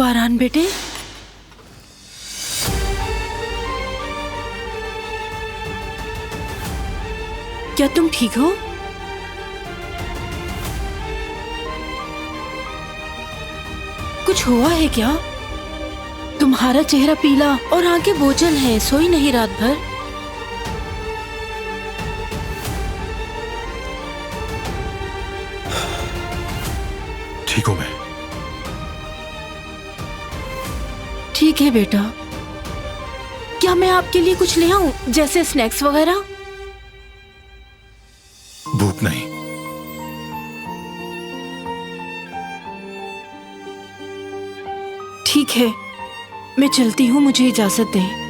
बारान बेटे, क्या तुम ठीक हो? कुछ हुआ है क्या? तुम्हारा चेहरा पीला और आंखें बोझल है, सोई नहीं रात भर? ठीक हूं मैं। ठीक है बेटा, क्या मैं आपके लिए कुछ ले आऊं, जैसे स्नैक्स वगैरह? भूख नहीं। ठीक है, मैं चलती हूँ, मुझे इजाजत दें।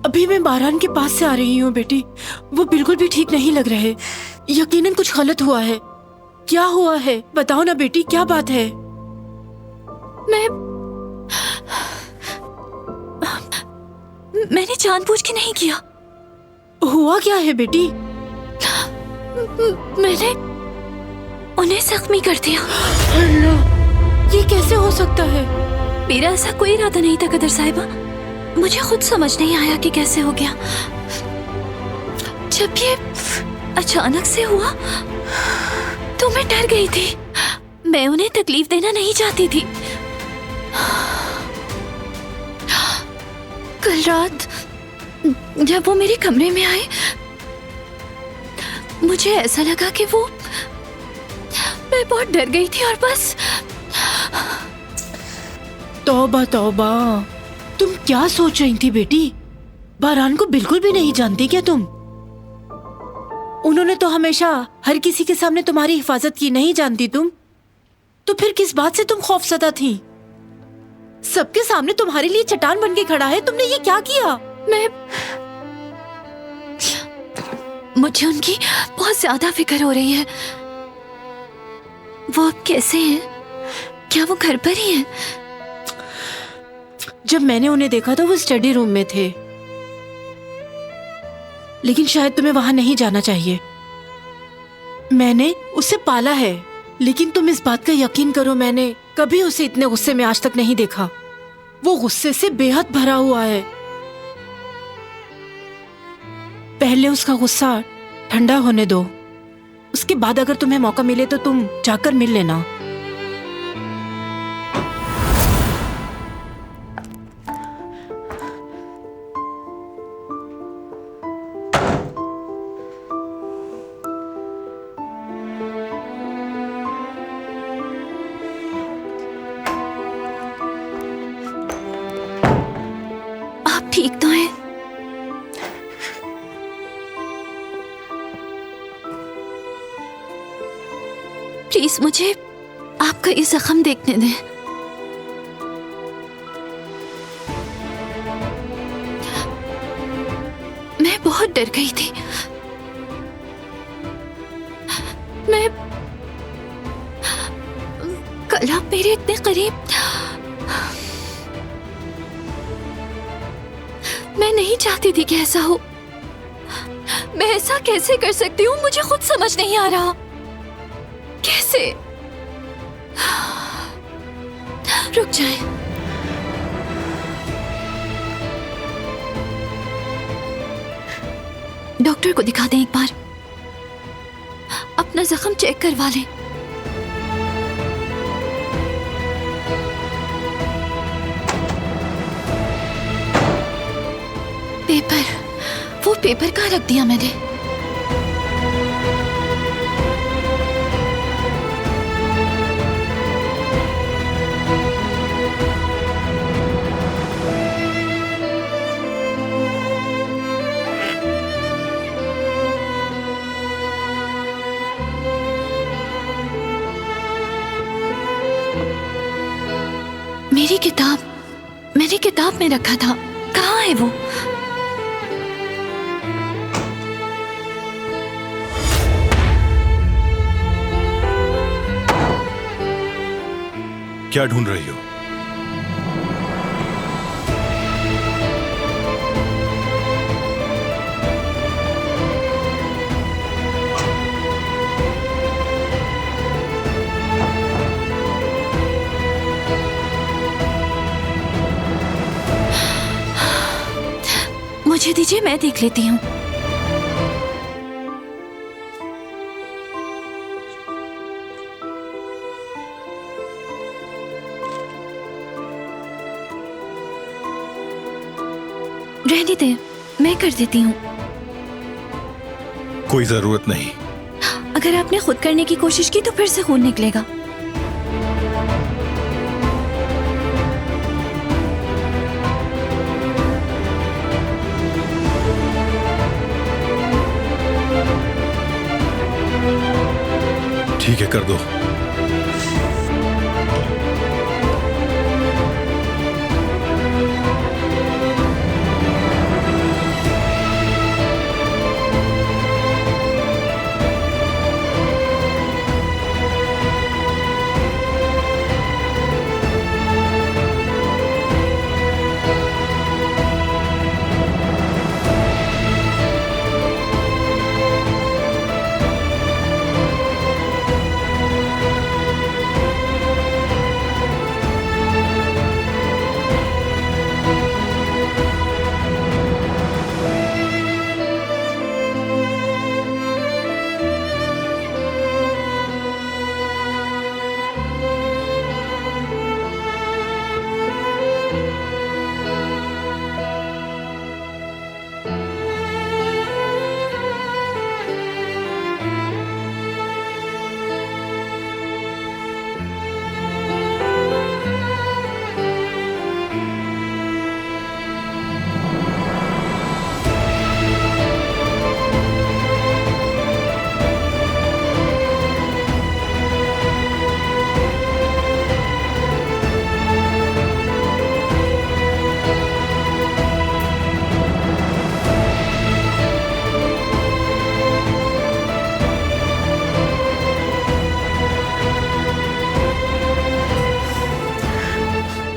अभी मैं बारान के पास से आ रही हूँ बेटी, वो बिल्कुल भी ठीक नहीं लग रहे। यकीनन कुछ गलत हुआ है। क्या हुआ है बताओ ना बेटी, क्या बात है? मैंने जानबूझ के नहीं किया। हुआ क्या है बेटी? मैंने उन्हें जख्मी कर दिया। अल्लाह, ये कैसे हो सकता है? मेरा ऐसा कोई इरादा नहीं था कदर साहिबा, मुझे खुद समझ नहीं आया कि कैसे हो गया। जब ये अचानक से हुआ तो मैं डर गई थी। मैं उन्हें तकलीफ देना नहीं चाहती थी। कल रात जब वो मेरे कमरे में आए, मुझे ऐसा लगा कि मैं बहुत डर गई थी और बस। तौबा तौबा, तुम क्या सोच रही थी बेटी? बारान को बिल्कुल भी नहीं जानती क्या तुम? उन्होंने तो हमेशा हर किसी के सामने तुम्हारी हिफाजत की, नहीं जानती तुम? तो फिर किस बात से तुम खौफजदा थी? सबके सामने तुम्हारे लिए चट्टान बन के खड़ा है, तुमने ये क्या किया? मुझे उनकी बहुत ज्यादा फिक्र हो रही है। वो अब कैसे हैं? क्या वो घर पर ही हैं? जब मैंने उन्हें देखा तो वो स्टडी रूम में थे, लेकिन शायद तुम्हें वहां नहीं जाना चाहिए। मैंने उसे पाला है, लेकिन तुम इस बात का यकीन करो, मैंने कभी उसे इतने गुस्से में आज तक नहीं देखा। वो गुस्से से बेहद भरा हुआ है। पहले उसका गुस्सा ठंडा होने दो, उसके बाद अगर तुम्हें मौका मिले तो तुम जाकर मिल लेना। ठीक तो है? प्लीज मुझे आपका ये जख्म देखने दें। मैं बहुत डर गई थी। कल आप मेरे इतने करीब, मैं नहीं चाहती थी कि ऐसा हो। मैं ऐसा कैसे कर सकती हूँ, मुझे खुद समझ नहीं आ रहा। कैसे? रुक जाए। डॉक्टर को दिखा दें एक बार, अपना जख्म चेक करवा लें। पेपर, वो पेपर कहाँ रख दिया मैंने? मेरी किताब मैंने किताब में रखा था, कहाँ है वो? क्या ढूंढ रही हो? मुझे दीजिए, मैं देख लेती हूँ। रहने दे, मैं कर देती हूँ। कोई जरूरत नहीं। अगर आपने खुद करने की कोशिश की तो फिर से खून निकलेगा। ठीक है, कर दो।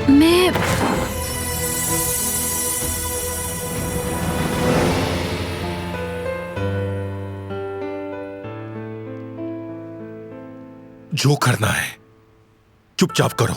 मैं जो करना है चुपचाप करो।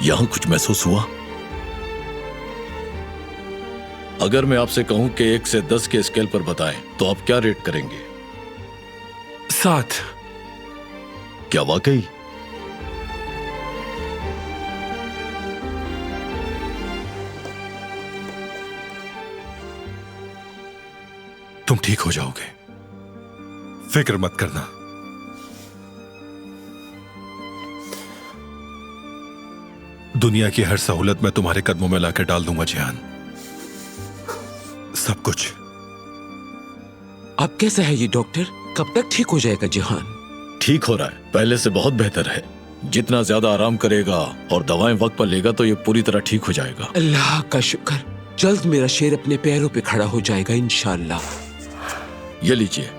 यहां कुछ महसूस हुआ? अगर मैं आपसे कहूं कि 1 से 10 के स्केल पर बताएं तो आप क्या रेट करेंगे? 7। क्या वाकई? तुम ठीक हो जाओगे, फिक्र मत करना। दुनिया की हर सहूलत मैं तुम्हारे कदमों में लाकर डाल दूंगा जिहान, सब कुछ। अब कैसा है ये डॉक्टर? कब तक ठीक हो जाएगा जिहान? ठीक हो रहा है, पहले से बहुत बेहतर है। जितना ज्यादा आराम करेगा और दवाएं वक्त पर लेगा तो ये पूरी तरह ठीक हो जाएगा। अल्लाह का शुक्र, जल्द मेरा शेर अपने पैरों पे खड़ा हो जाएगा इंशाअल्लाह। ये लीजिए।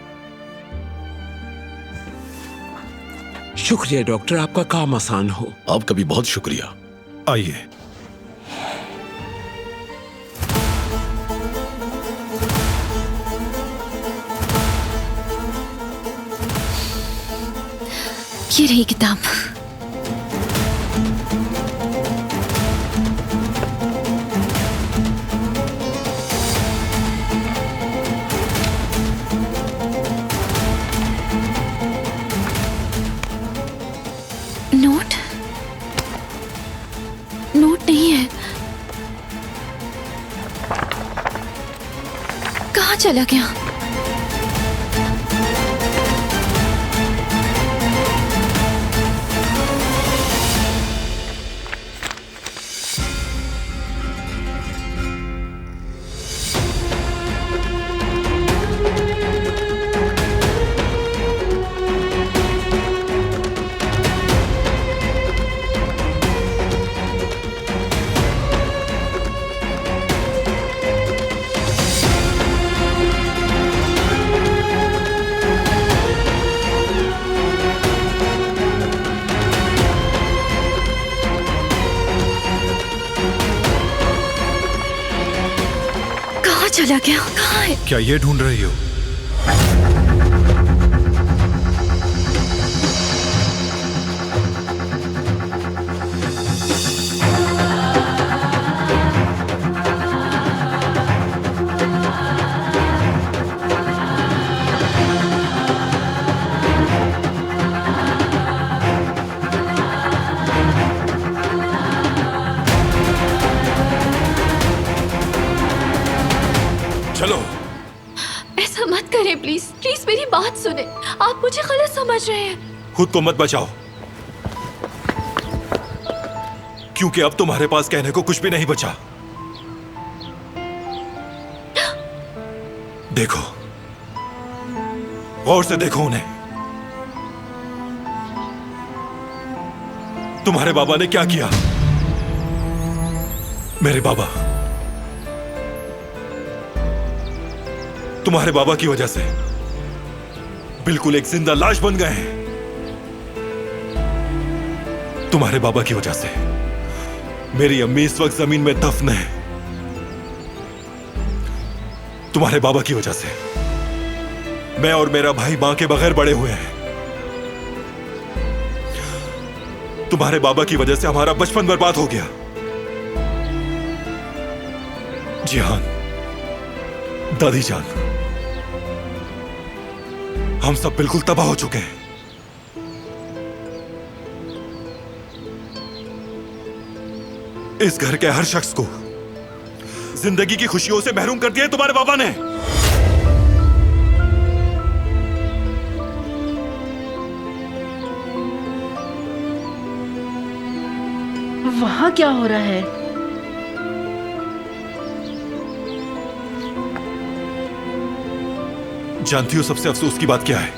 शुक्रिया डॉक्टर, आपका काम आसान हो। आपका भी बहुत शुक्रिया। आइए। ये रही किताब। नोट? नोट नहीं है। कहाँ चला गया? चला गया? कहाँ है? क्या ये ढूंढ रही हो? चलो। ऐसा मत करें प्लीज, प्लीज मेरी बात सुने। आप मुझे गलत समझ रहे हैं। खुद को मत बचाओ, क्योंकि अब तुम्हारे पास कहने को कुछ भी नहीं बचा। देखो, गौर से देखो उन्हें। तुम्हारे बाबा ने क्या किया? मेरे बाबा तुम्हारे बाबा की वजह से बिल्कुल एक जिंदा लाश बन गए हैं। तुम्हारे बाबा की वजह से मेरी अम्मी इस वक्त जमीन में दफन है। तुम्हारे बाबा की वजह से मैं और मेरा भाई मां के बगैर बड़े हुए हैं। तुम्हारे बाबा की वजह से हमारा बचपन बर्बाद हो गया। जिहान, दादी जान, हम सब बिल्कुल तबाह हो चुके हैं। इस घर के हर शख्स को जिंदगी की खुशियों से महरूम कर दिया है तुम्हारे बाबा ने। वहां क्या हो रहा है? जानती हो सबसे अफसोस की बात क्या है?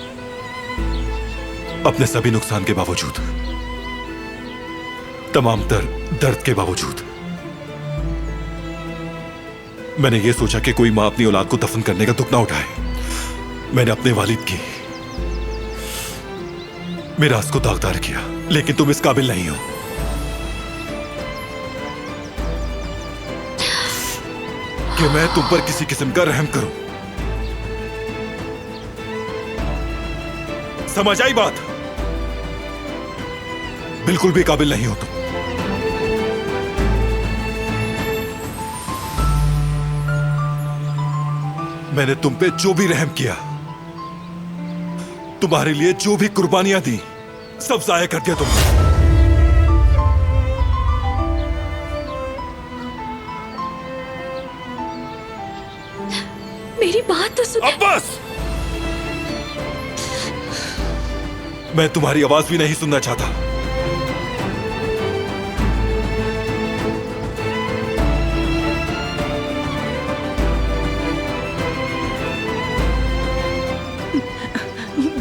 अपने सभी नुकसान के बावजूद, तमाम दर्द के बावजूद, मैंने यह सोचा कि कोई मां अपनी औलाद को दफन करने का दुख ना उठाए। मैंने अपने वालिद की मिरास को दागदार किया, लेकिन तुम इस काबिल नहीं हो कि मैं तुम पर किसी किस्म का रहम करूं। समझ आई बात? बिल्कुल भी काबिल नहीं हो तुम। मैंने तुम पे जो भी रहम किया, तुम्हारे लिए जो भी कुर्बानियां दी, सब जाया कर दिया तुमने। मेरी बात तो सुन। अब बस! मैं तुम्हारी आवाज भी नहीं सुनना चाहता।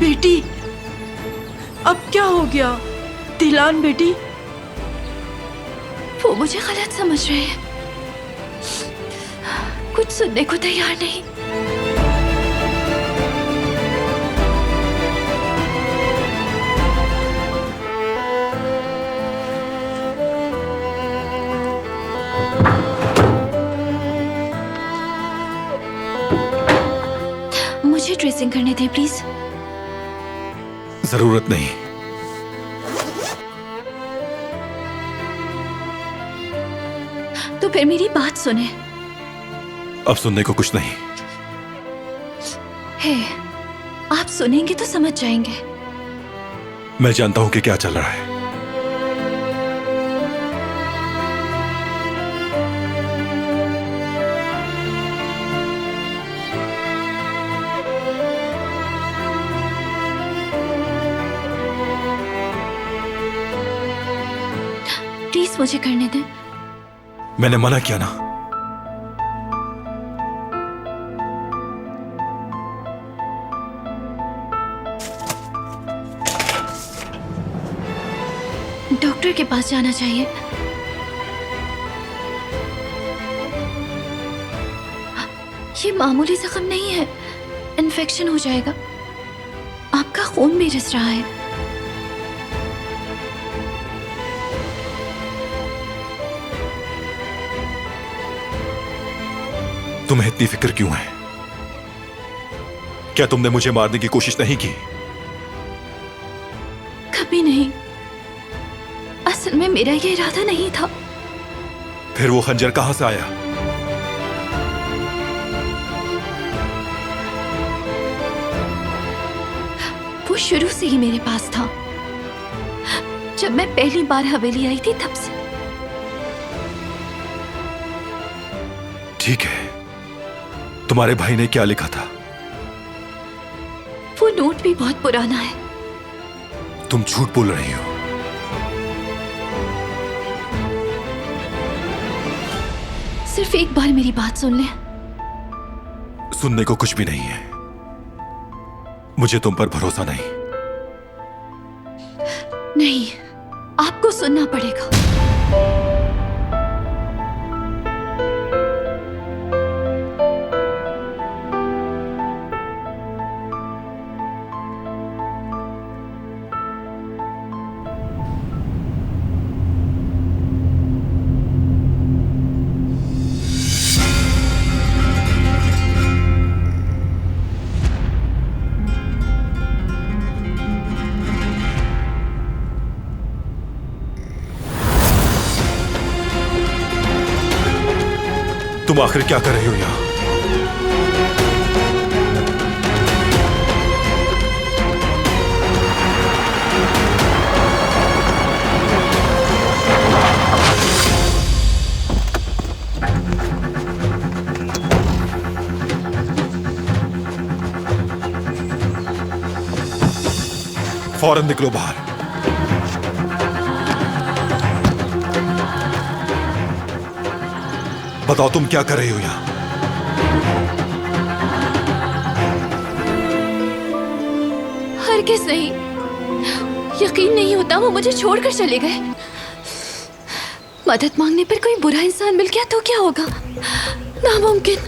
बेटी, अब क्या हो गया? दिलान बेटी, वो मुझे गलत समझ रहे हैं, कुछ सुनने को तैयार नहीं। मुझे ड्रेसिंग करने दे प्लीज। जरूरत नहीं। तो फिर मेरी बात सुने। अब सुनने को कुछ नहीं। है, आप सुनेंगे तो समझ जाएंगे। मैं जानता हूं कि क्या चल रहा है। प्लीज मुझे करने दें। मैंने मना किया ना। डॉक्टर के पास जाना चाहिए। ये मामूली जख्म नहीं है, इन्फेक्शन हो जाएगा। आपका खून भी रिस रहा है। तुम्हें इतनी फिक्र क्यों है? क्या तुमने मुझे मारने की कोशिश नहीं की? कभी नहीं। असल में मेरा ये इरादा नहीं था। फिर वो खंजर कहां से आया? वो शुरू से ही मेरे पास था। जब मैं पहली बार हवेली आई थी तब से। ठीक है, तुम्हारे भाई ने क्या लिखा था? वो नोट भी बहुत पुराना है। तुम झूठ बोल रही हो। सिर्फ एक बार मेरी बात सुन ले। सुनने को कुछ भी नहीं है। मुझे तुम पर भरोसा नहीं। नहीं, आपको सुनना पड़ेगा। तुम आखिर क्या कर रही हो यहां? फौरन निकलो बाहर। बताओ तुम क्या कर रही हो यहां? हरगिज़ नहीं। यकीन नहीं होता वो मुझे छोड़कर चले गए। मदद मांगने पर कोई बुरा इंसान मिल गया तो क्या होगा? नामुमकिन।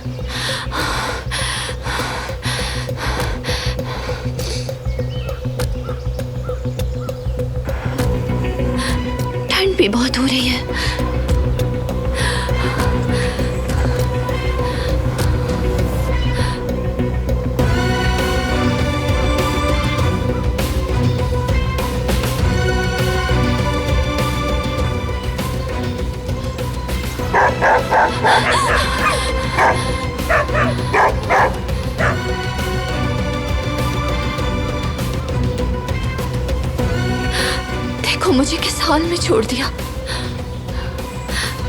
ठंड भी बहुत हो रही है। मुझे किस हाल में छोड़ दिया।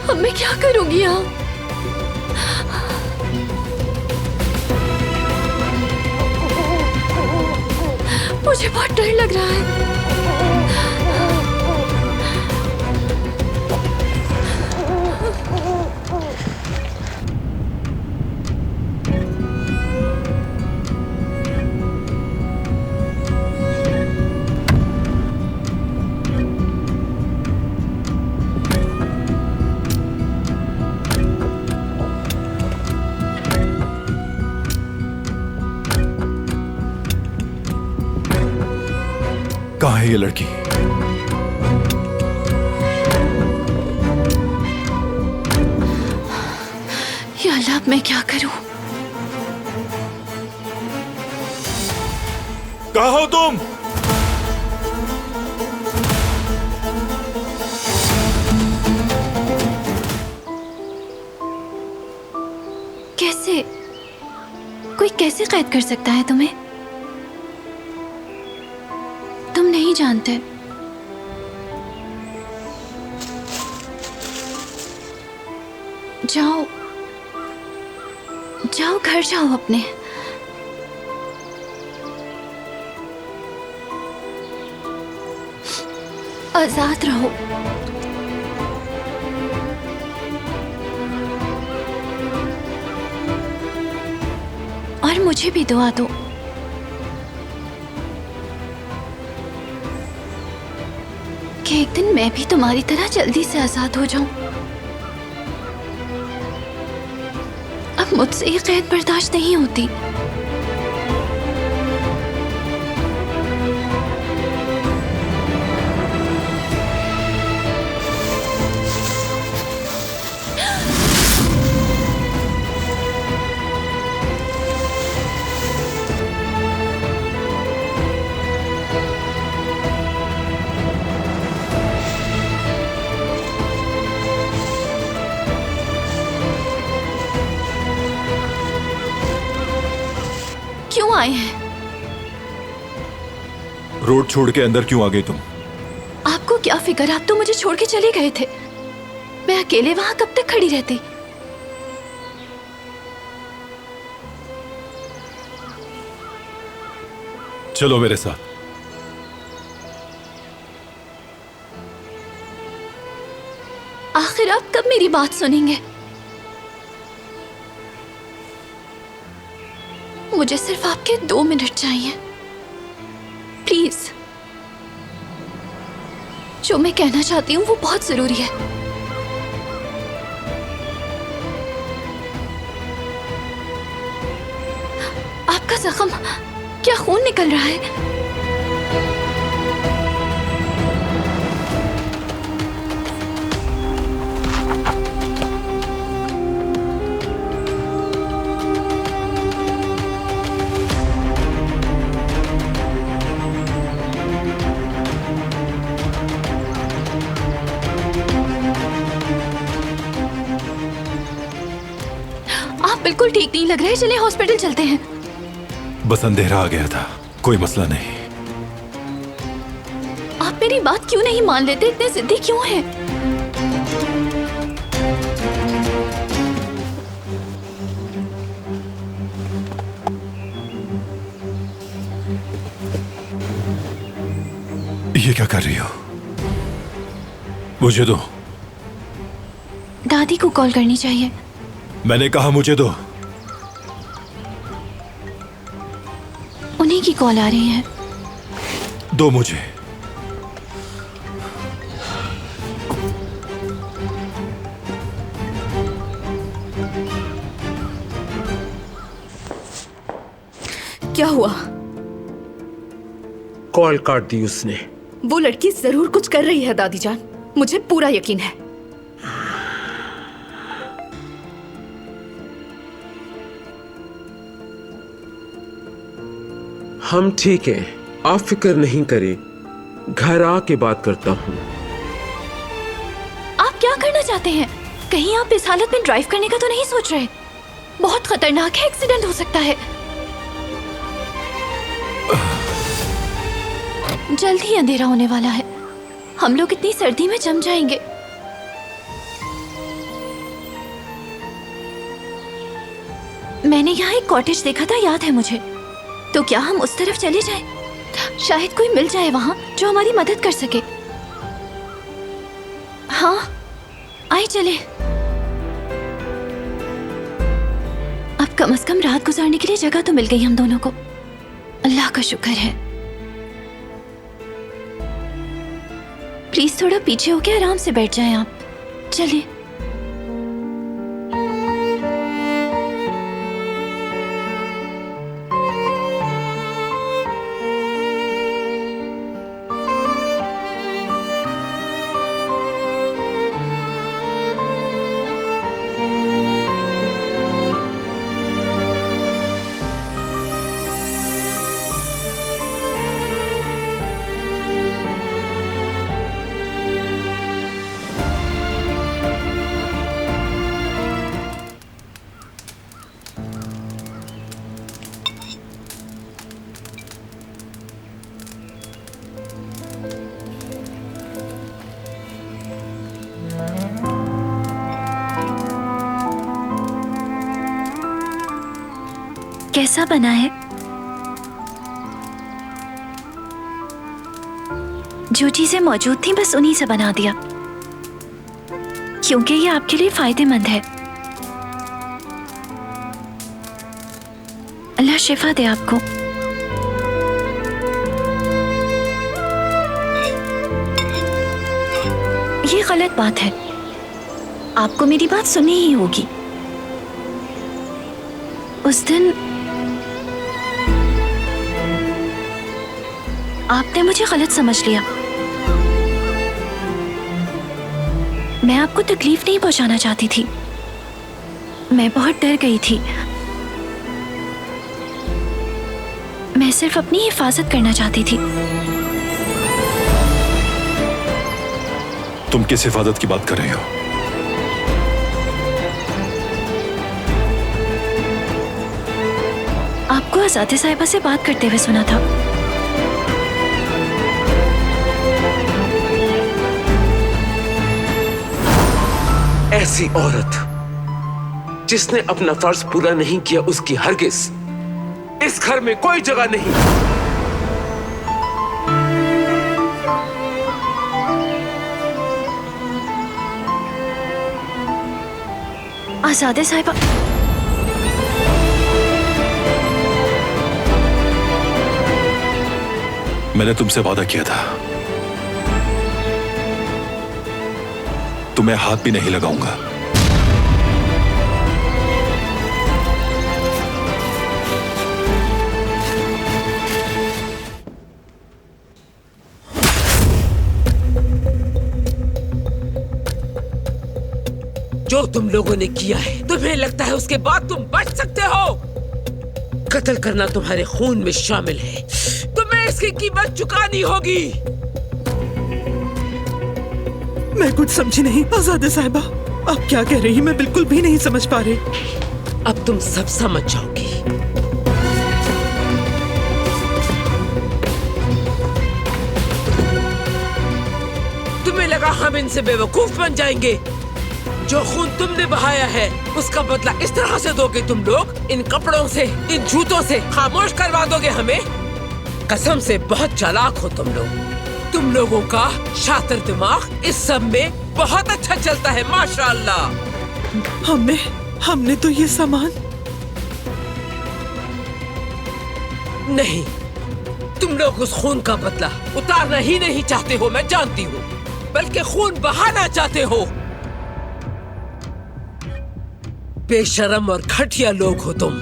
अब मैं क्या करूंगी यहाँ? मुझे बहुत डर लग रहा है। कहाँ है ये लड़की? या अल्लाह, अब मैं क्या करूं? कहाँ हो तुम? कैसे? कोई कैसे कैद कर सकता है तुम्हें? तुम नहीं जानते। जाओ जाओ, घर जाओ अपने। आजाद रहो। और मुझे भी दुआ दो। कि एक दिन मैं भी तुम्हारी तरह जल्दी से आजाद हो जाऊं। अब मुझसे ये कैद बर्दाश्त नहीं होती। क्यों आए हैं? रोड छोड़ के अंदर क्यों आ गई तुम? आपको क्या फिक्र? आप तो मुझे छोड़ के चले गए थे। मैं अकेले वहां कब तक खड़ी रहती? चलो मेरे साथ। आखिर आप कब मेरी बात सुनेंगे? मुझे सिर्फ आपके 2 मिनट चाहिए, प्लीज। जो मैं कहना चाहती हूँ वो बहुत जरूरी है। आपका जख्म, क्या खून निकल रहा है? बिल्कुल ठीक नहीं लग रहा है। चलिए हॉस्पिटल चलते हैं। बस अंधेरा आ गया था, कोई मसला नहीं। आप मेरी बात क्यों नहीं मान लेते? इतने जिद्दी क्यों हैं? ये क्या कर रही हो? मुझे दो। दादी को कॉल करनी चाहिए। मैंने कहा मुझे दो। उन्हीं की कॉल आ रही है। दो मुझे। क्या हुआ? कॉल काट दी उसने। वो लड़की जरूर कुछ कर रही है दादी जान, मुझे पूरा यकीन है। हम ठीक हैं, आप फिक्र नहीं करें। घर आके बात करता हूँ। आप क्या करना चाहते हैं? कहीं आप इस हालत में ड्राइव करने का तो नहीं सोच रहे? बहुत खतरनाक है, एक्सीडेंट हो सकता है। जल्द ही अंधेरा होने वाला है। हम लोग इतनी सर्दी में जम जाएंगे। मैंने यहाँ एक कॉटेज देखा था, याद है मुझे। तो क्या हम उस तरफ चले जाएं? शायद कोई मिल जाए वहाँ जो हमारी मदद कर सके। हाँ, आइए चले। अब कम से कम रात गुजारने के लिए जगह तो मिल गई हम दोनों को। अल्लाह का शुक्र है। प्लीज थोड़ा पीछे होके आराम से बैठ जाएं आप। चलिए। कैसा बना है? जो चीजें मौजूद थी बस उन्हीं से बना दिया, क्योंकि ये आपके लिए फायदेमंद है। अल्लाह शिफा दे आपको। ये गलत बात है, आपको मेरी बात सुननी ही होगी। उस दिन आपने मुझे गलत समझ लिया। मैं आपको तकलीफ नहीं पहुंचाना चाहती थी, मैं बहुत डर गई थी। मैं सिर्फ अपनी हिफाजत करना चाहती थी। तुम किस हिफाजत की बात कर रहे हो? आपको आज़ादे साहिबा से बात करते हुए सुना था। ऐसी औरत जिसने अपना फर्ज पूरा नहीं किया, उसकी हरगिज इस घर में कोई जगह नहीं। आज़ादे साहिबा, मैंने तुमसे वादा किया था, तुम्हें हाथ भी नहीं लगाऊंगा। जो तुम लोगों ने किया है, तुम्हें लगता है उसके बाद तुम बच सकते हो? कत्ल करना तुम्हारे खून में शामिल है, तुम्हें इसकी कीमत चुकानी होगी। मैं कुछ समझी नहीं आज़ादे साहिबा, आप क्या कह रही हैं? मैं बिल्कुल भी नहीं समझ पा रही। अब तुम सब समझ जाओगी। तुम्हें लगा हम इनसे बेवकूफ बन जाएंगे? जो खून तुमने बहाया है उसका बदला इस तरह से दोगे तुम लोग? इन कपड़ों से, इन जूतों से खामोश करवा दोगे हमें? कसम से बहुत चालाक हो तुम लोग। तुम लोगों का शातिर दिमाग इस सब में बहुत अच्छा चलता है, माशाअल्लाह। हमने तो ये सामान नहीं, तुम लोग उस खून का बदला उतारना ही नहीं चाहते हो, मैं जानती हूँ, बल्कि खून बहाना चाहते हो। बेशरम और घटिया लोग हो तुम।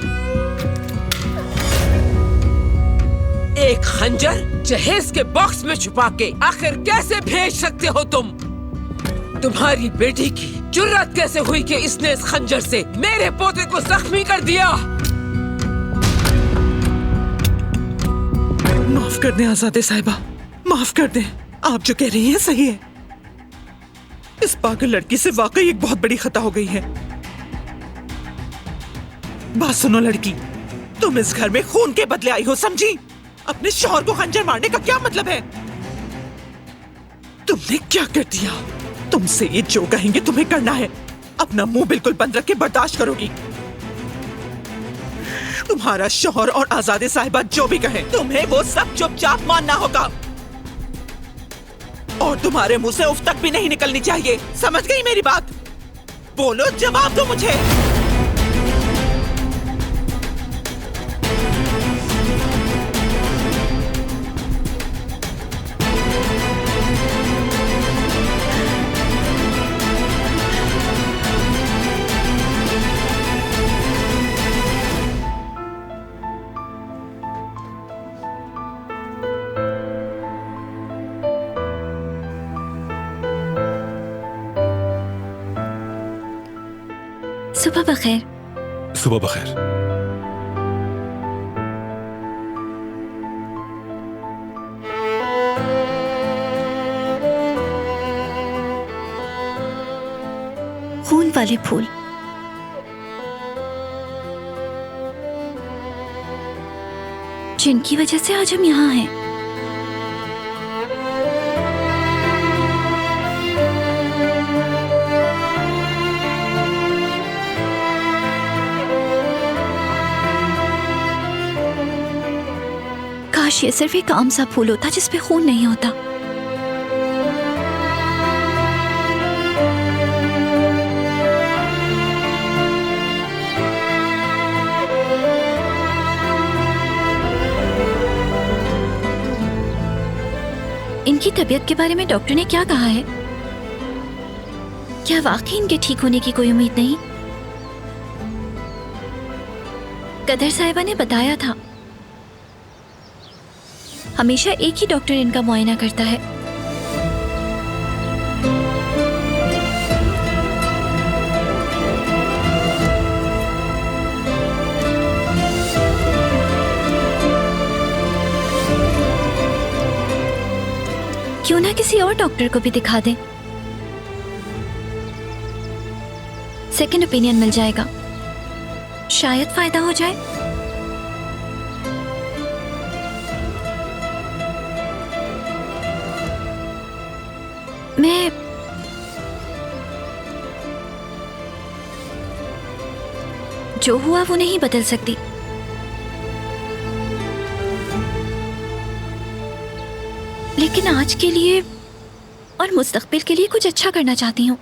एक खंजर जहेज के बॉक्स में छुपा के आखिर कैसे भेज सकते हो तुम? तुम्हारी बेटी की जुर्रत कैसे हुई कि इसने इस खंजर से मेरे पोते को जख्मी कर दिया? माफ कर दें आज़ादे साहिबा, माफ कर दें। आप जो कह रही हैं सही है। इस पागल लड़की से वाकई एक बहुत बड़ी खता हो गई है। बात सुनो लड़की, तुम इस घर में खून के बदले आई हो, समझी? अपने शौहर को खंजर मारने का क्या मतलब है? तुमने क्या कर दिया? तुमसे ये जो कहेंगे तुम्हें करना है। अपना मुंह बिल्कुल बंद रख के बर्दाश्त करोगी। तुम्हारा शौहर और आजादे साहिबा जो भी कहें, तुम्हें वो सब चुपचाप मानना होगा। और तुम्हारे मुंह से उफ तक भी नहीं निकलनी चाहिए। समझ गई मेरी बात? बोलो, जवाब दो मुझे। सुबह बखैर। सुबह बखैर। खून वाले फूल। जिनकी वजह से आज हम यहाँ हैं। काश ये सिर्फ एक आम सा फूल होता जिसपे खून नहीं होता। इनकी तबीयत के बारे में डॉक्टर ने क्या कहा है? क्या वाकई इनके ठीक होने की कोई उम्मीद नहीं? कदर साहिबा ने बताया था हमेशा एक ही डॉक्टर इनका मुआयना करता है। क्यों ना किसी और डॉक्टर को भी दिखा दें? सेकंड ओपिनियन मिल जाएगा, शायद फायदा हो जाए। मैं जो हुआ वो नहीं बदल सकती, लेकिन आज के लिए और मुस्तकबिल के लिए कुछ अच्छा करना चाहती हूँ।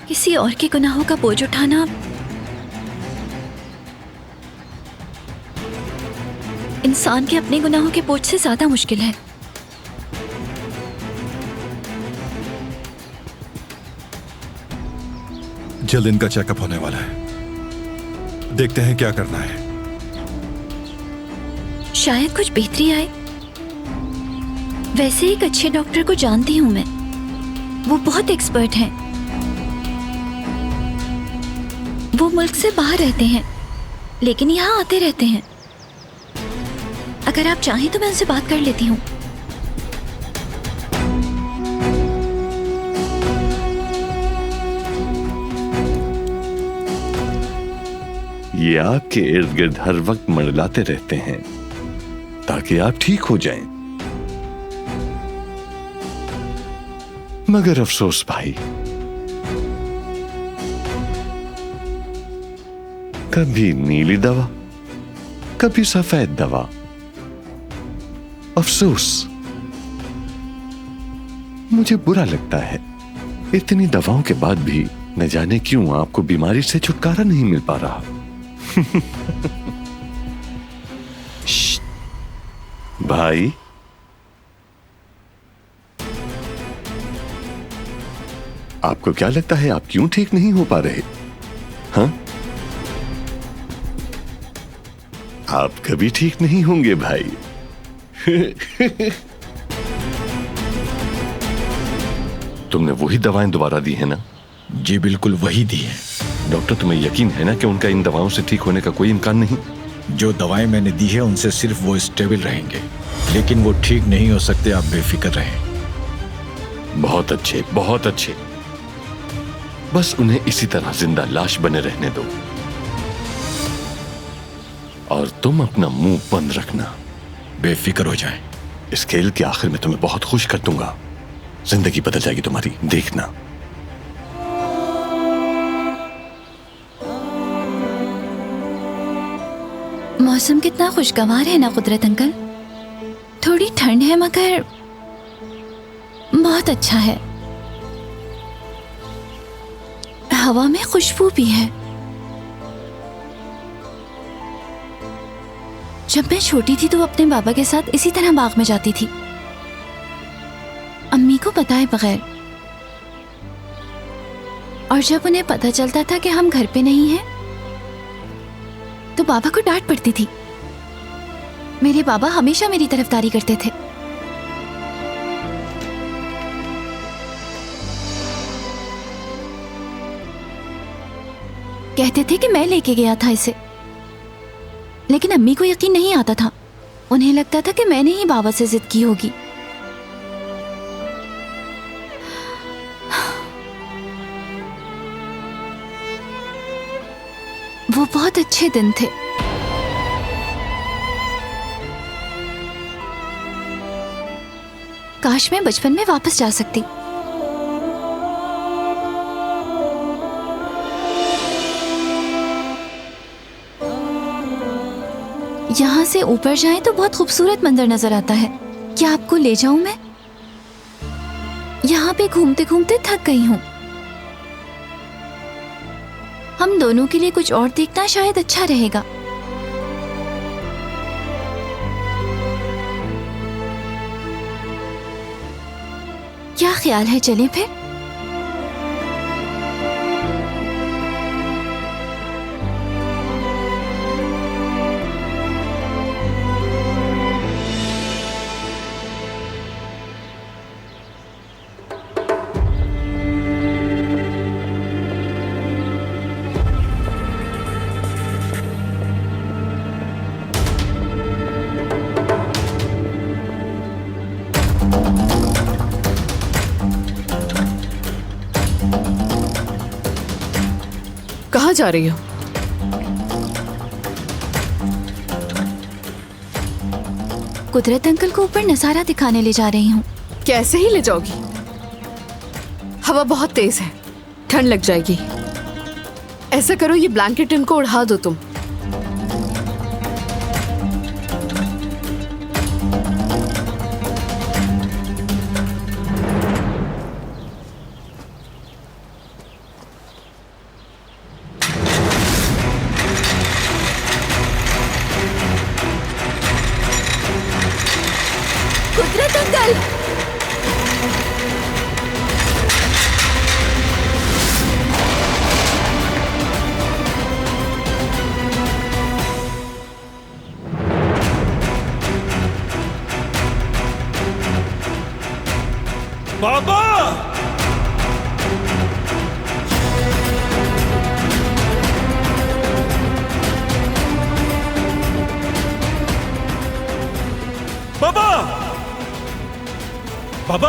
किसी और के गुनाहों का बोझ उठाना इंसान के अपने गुनाहों के बोझ से ज्यादा मुश्किल है। जल्द इनका चेकअप होने वाला है, देखते हैं क्या करना है। शायद कुछ बेहतरी आए। वैसे एक अच्छे डॉक्टर को जानती हूं मैं, वो बहुत एक्सपर्ट हैं। वो मुल्क से बाहर रहते हैं लेकिन यहाँ आते रहते हैं। अगर आप चाहें तो मैं उनसे बात कर लेती हूँ। ये आपके इर्द गिर्द हर वक्त मंडलाते रहते हैं ताकि आप ठीक हो जाएं। मगर अफसोस भाई, कभी नीली दवा, कभी सफेद दवा। अफसोस, मुझे बुरा लगता है इतनी दवाओं के बाद भी न जाने क्यों आपको बीमारी से छुटकारा नहीं मिल पा रहा। भाई, आपको क्या लगता है आप क्यों ठीक नहीं हो पा रहे? हाँ, आप कभी ठीक नहीं होंगे भाई। तुमने वही दवाएं दोबारा दी है ना? जी बिल्कुल वही दी है। डॉक्टर, तुम्हें यकीन है ना कि उनका इन दवाओं से ठीक होने का कोई इम्कान नहीं? जो दवाएं मैंने दी है उनसे सिर्फ वो स्टेबल रहेंगे, लेकिन वो ठीक नहीं हो सकते। आप बेफिक्र रहें। बहुत अच्छे, बहुत अच्छे। बस उन्हें इसी तरह जिंदा लाश बने रहने दो और तुम अपना मुंह बंद रखना। बेफिक्र हो जाए। इस खेल के आखिर में तुम्हें बहुत खुश कर दूंगा। जिंदगी बदल जाएगी तुम्हारी, देखना। मौसम कितना खुशगवार है ना कुदरत अंकल। थोड़ी ठंड है मगर बहुत अच्छा है। हवा में खुशबू भी है। जब मैं छोटी थी तो अपने बाबा के साथ इसी तरह बाग में जाती थी, अम्मी को बताए बगैर। और जब उन्हें पता चलता था कि हम घर पे नहीं हैं, तो बाबा को डांट पड़ती थी। मेरे बाबा हमेशा मेरी तरफदारी करते थे। कहते थे कि मैं लेके गया था इसे, लेकिन अम्मी को यकीन नहीं आता था। उन्हें लगता था कि मैंने ही बाबा से जिद की होगी। वो बहुत अच्छे दिन थे। काश मैं बचपन में वापस जा सकती। यहाँ से ऊपर जाएं तो बहुत खूबसूरत मंजर नजर आता है। क्या आपको ले जाऊं मैं? यहाँ पे घूमते घूमते थक गई हूँ। हम दोनों के लिए कुछ और देखना शायद अच्छा रहेगा। क्या ख्याल है, चलें फिर? कहाँ जा रही हो? कुदरत अंकल को ऊपर नजारा दिखाने ले जा रही हूँ। कैसे ही ले जाओगी? हवा बहुत तेज है, ठंड लग जाएगी। ऐसा करो, ये ब्लैंकेट इनको उड़ा दो तुम। कुदरत अंकल! बाबा! बाबा! बाबा!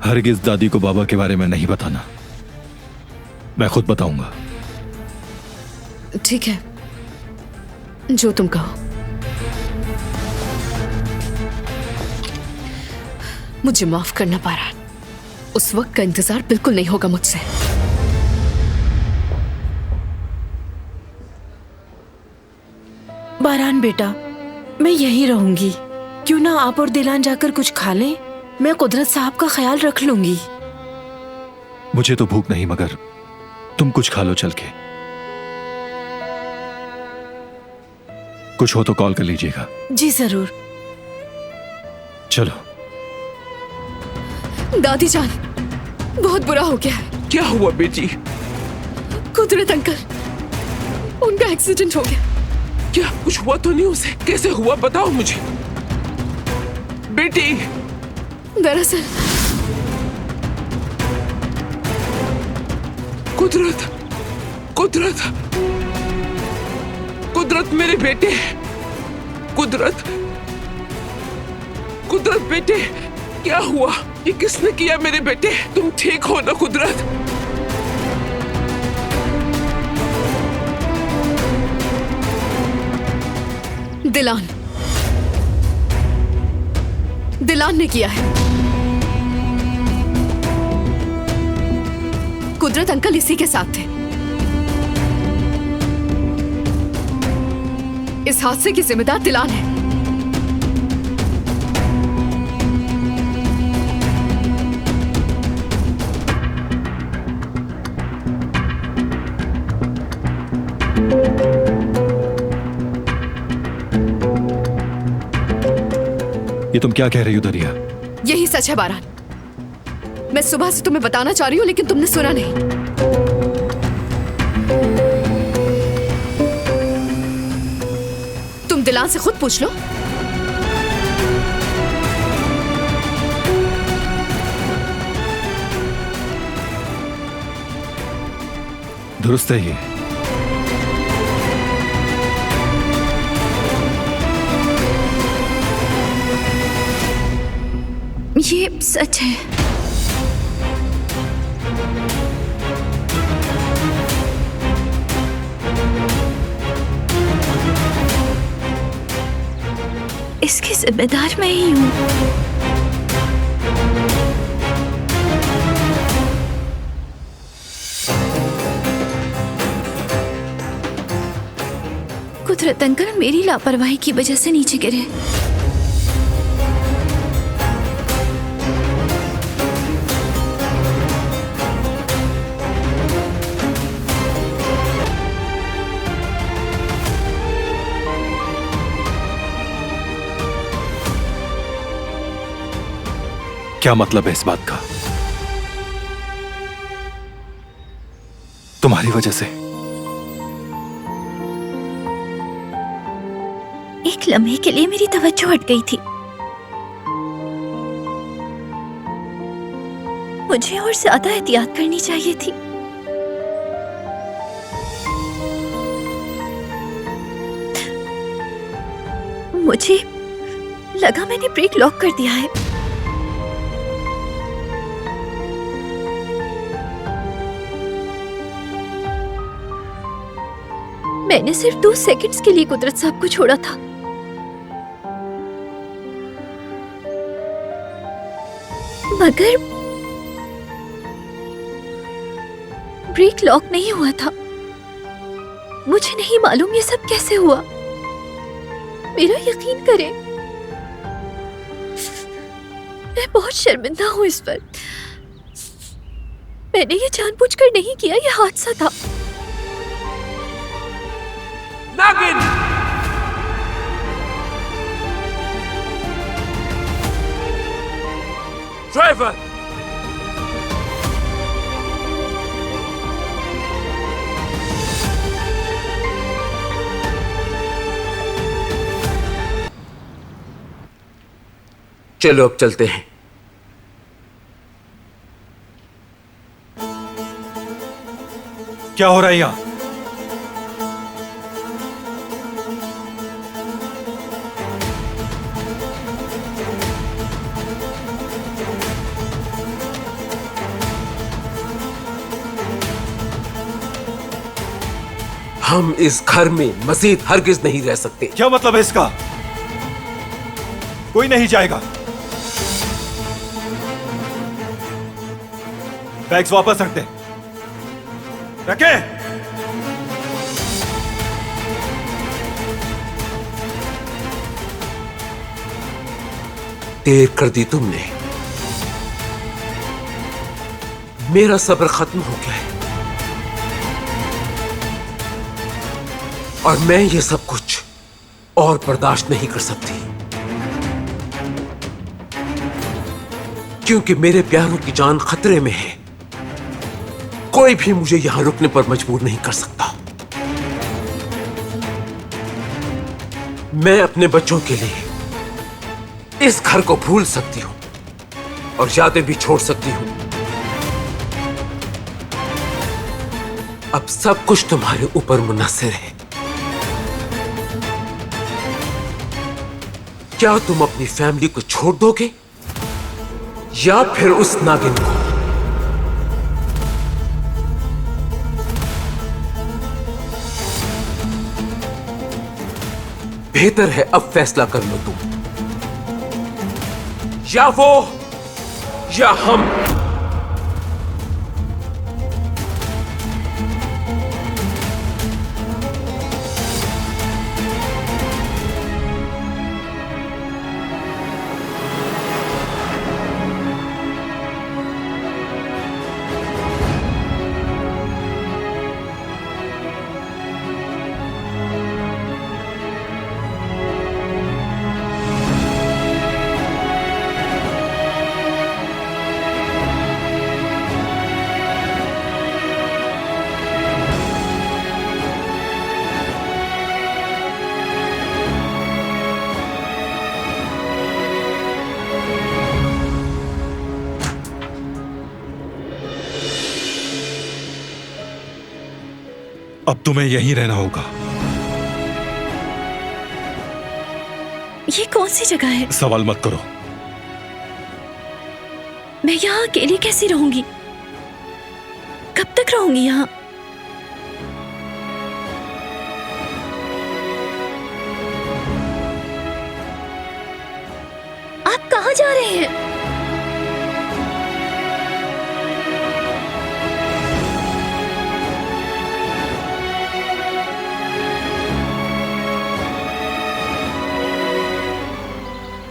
हरगिज दादी को बाबा के बारे में नहीं बताना। मैं खुद बताऊंगा। ठीक है, जो तुम कहो। मुझे माफ करना पारा, उस वक्त का इंतजार बिल्कुल नहीं होगा मुझसे। बारान बेटा, मैं यहीं रहूंगी। क्यों ना आप और दिलान जाकर कुछ खा लें? मैं कुदरत साहब का ख्याल रख लूंगी। मुझे तो भूख नहीं, मगर तुम कुछ खा लो चल के। कुछ हो तो कॉल कर लीजिएगा। जी जरूर। चलो। दादी जान, बहुत बुरा हो गया है। क्या हुआ बेटी? कुदरत अंकल, उनका एक्सीडेंट हो गया। क्या कुछ हुआ तो नहीं उसे? कैसे हुआ बताओ मुझे बेटी। दरअसल कुदरत, कुदरत, कुदरत मेरे बेटे, कुदरत, कुदरत बेटे, क्या हुआ? ये किसने किया मेरे बेटे? तुम ठीक हो ना कुदरत? दिलान, दिलान ने किया है। कुदरत अंकल इसी के साथ थे। इस हादसे की जिम्मेदार दिलान है। ये तुम क्या कह रही हो दरिया? यही सच है बारान। मैं सुबह से तुम्हें बताना चाह रही हूं लेकिन तुमने सुना नहीं। तुम दिलान से खुद पूछ लो। दुरुस्त है ये। ये सच है। इसकी जिम्मेदार मैं ही हूं। कुदरत अंकल मेरी लापरवाही की वजह से नीचे गिरे। क्या मतलब है इस बात का? तुम्हारी वजह से। एक लम्हे के लिए मेरी तवज्जो हट गई थी। मुझे और ज्यादा एहतियात करनी चाहिए थी। मुझे लगा मैंने ब्रेक लॉक कर दिया है। मैंने सिर्फ 2 सेकंड्स के लिए कुदरत साहब को छोड़ा था। मगर ब्रेक लॉक नहीं हुआ था। मुझे नहीं मालूम ये सब कैसे हुआ। मेरा यकीन करें, मैं बहुत शर्मिंदा हूं इस पर। मैंने ये जानबूझकर नहीं किया, ये हादसा था। नागिन! ड्राइवर! चलो अब चलते हैं। क्या हो रहा है यहां? हम इस घर में मजीद हरगिज नहीं रह सकते। क्या मतलब है इसका? कोई नहीं जाएगा। बैग्स वापस रख दे। रखे। देर कर दी तुमने। मेरा सब्र खत्म हो गया है और मैं ये सब कुछ और बर्दाश्त नहीं कर सकती, क्योंकि मेरे प्यारों की जान खतरे में है। कोई भी मुझे यहां रुकने पर मजबूर नहीं कर सकता। मैं अपने बच्चों के लिए इस घर को भूल सकती हूं, और यादें भी छोड़ सकती हूँ। अब सब कुछ तुम्हारे ऊपर मुनहसर है। क्या तुम अपनी फैमिली को छोड़ दोगे या फिर उस नागिन को? बेहतर है अब फैसला कर लो तुम, या वो या हम। अब तुम्हें यहीं रहना होगा। ये कौन सी जगह है? सवाल मत करो। मैं यहाँ अकेली कैसे रहूंगी? कब तक रहूंगी यहाँ? आप कहाँ जा रहे हैं?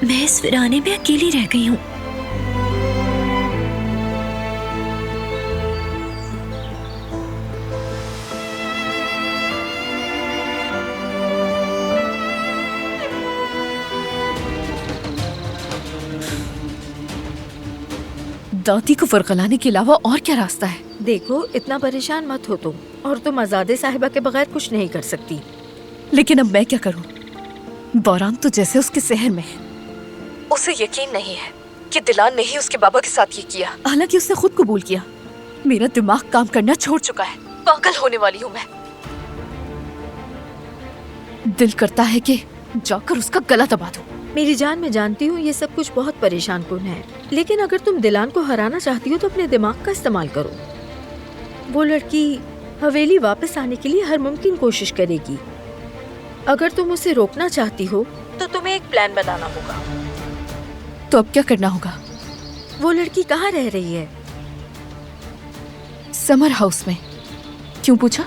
मैं इस वीराने में अकेली रह गई हूँ। दादी को फरकलाने के अलावा और क्या रास्ता है? देखो, इतना परेशान मत हो तुम, और तुम आजादे साहिबा के बगैर कुछ नहीं कर सकती। लेकिन अब मैं क्या करूं? बौरान तो जैसे उसके शहर में है। उसे यकीन नहीं है कि दिलान ने ही उसके बाबा के साथ ये किया। हालांकि उसने खुद कबूल किया। मेरा दिमाग काम करना छोड़ चुका है। पागल होने वाली हूँ मैं। दिल करता है कि जाकर उसका गला दबा दूं। मेरी जान, मैं जानती हूँ ये सब कुछ बहुत परेशान कुन है, लेकिन अगर तुम दिलान को हराना चाहती हो तो अपने दिमाग का इस्तेमाल करो। वो लड़की हवेली वापस आने के लिए हर मुमकिन कोशिश करेगी। अगर तुम उसे रोकना चाहती हो तो तुम्हें एक प्लान बनाना होगा। तो अब क्या करना होगा? वो लड़की कहाँ रह रही है? समर हाउस में। क्यों पूछा?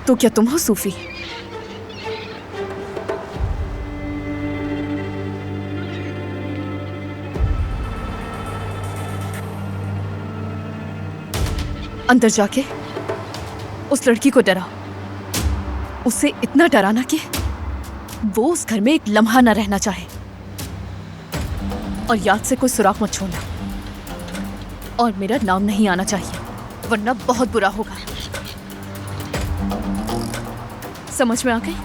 तो क्या तुम हो सूफी? अंदर जाके उस लड़की को डरा, उसे इतना डराना कि वो उस घर में एक लम्हा न रहना चाहे। और याद से कोई सुराग मत छोड़ना, और मेरा नाम नहीं आना चाहिए, वरना बहुत बुरा होगा। समझ में आ गई?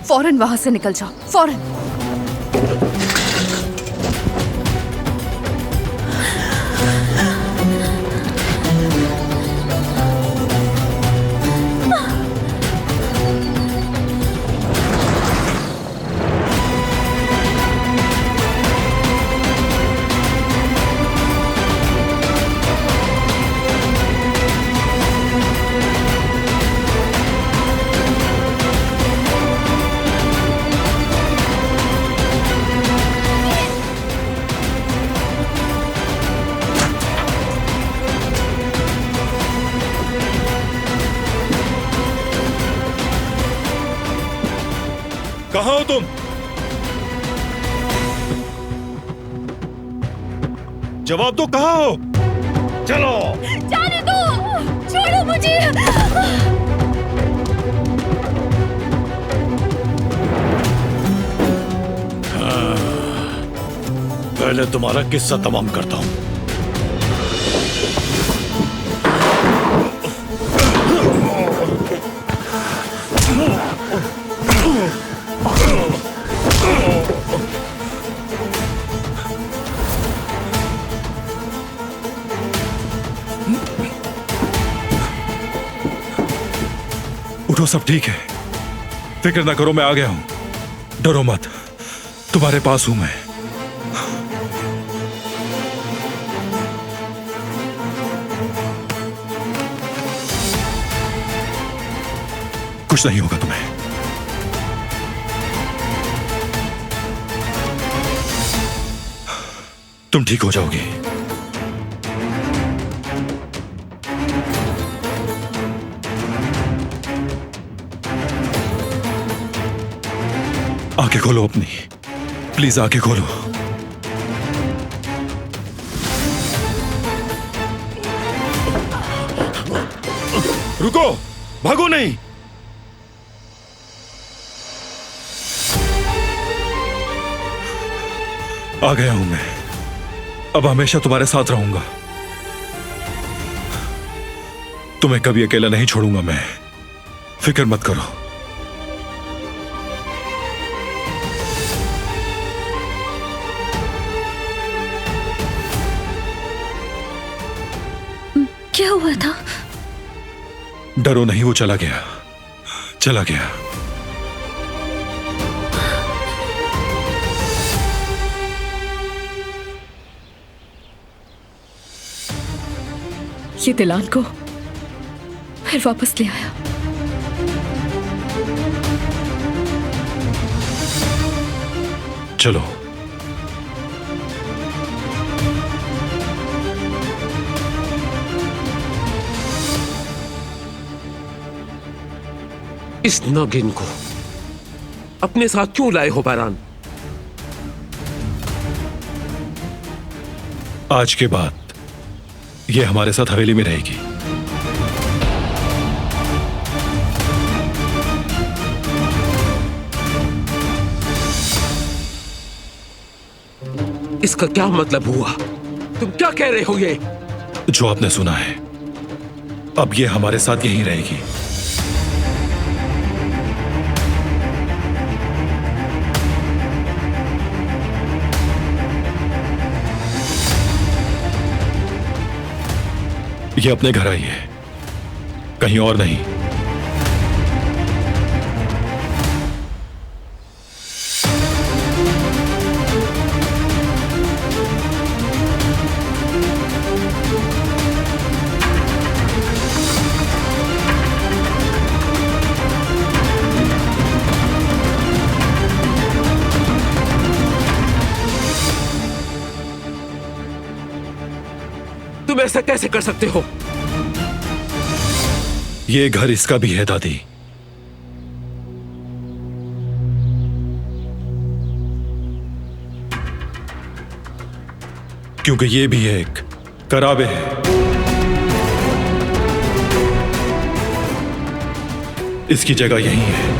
फौरन वहां से निकल जाओ, फौरन। कहाँ हो तुम? जवाब दो, कहाँ हो? चलो। जाने दो, छोड़ो मुझे। पहले तुम्हारा किस्सा तमाम करता हूं। उठो, सब ठीक है, फिक्र ना करो, मैं आ गया हूं। डरो मत, तुम्हारे पास हूं मैं। कुछ नहीं होगा तुम्हें। तुम ठीक हो जाओगी। आंखें खोलो अपनी, प्लीज आंखें खोलो। रुको, भागो नहीं। आ गया हूं मैं, अब हमेशा तुम्हारे साथ रहूंगा। तुम्हें कभी अकेला नहीं छोड़ूंगा मैं, फिक्र मत करो। क्या हुआ था? डरो नहीं, वो चला गया, चला गया। ये दिलान को फिर वापस ले आया। चलो। इस नागिन को अपने साथ क्यों लाए हो बारान? आज के बाद ये हमारे साथ हवेली में रहेगी। इसका क्या मतलब हुआ? तुम क्या कह रहे हो? ये जो आपने सुना है, अब ये हमारे साथ यहीं रहेगी। ये अपने घर आई है, कहीं और नहीं। तुम ऐसा कैसे कर सकते हो? ये घर इसका भी है दादी। क्योंकि ये भी एक कराबे है। इसकी जगह यहीं है।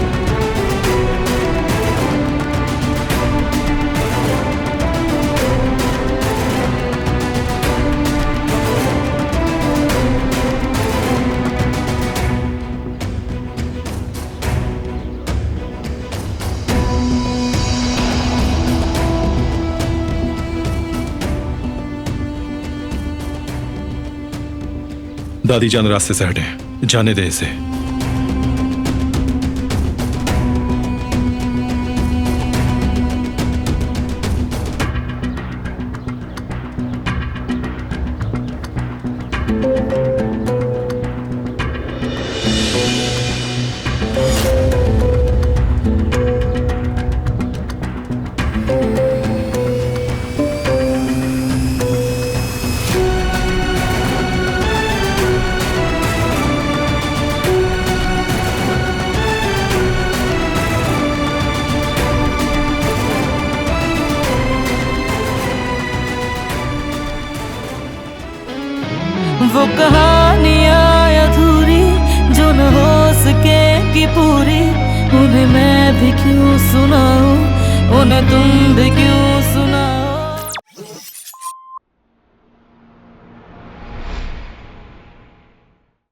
दादी जान रास्ते से हटे, जाने दे इसे। कहानियां अधूरी जो न हो सके कि पूरी, उन्हें मैं भी क्यों सुनाऊं, उन्हें तुम भी क्यों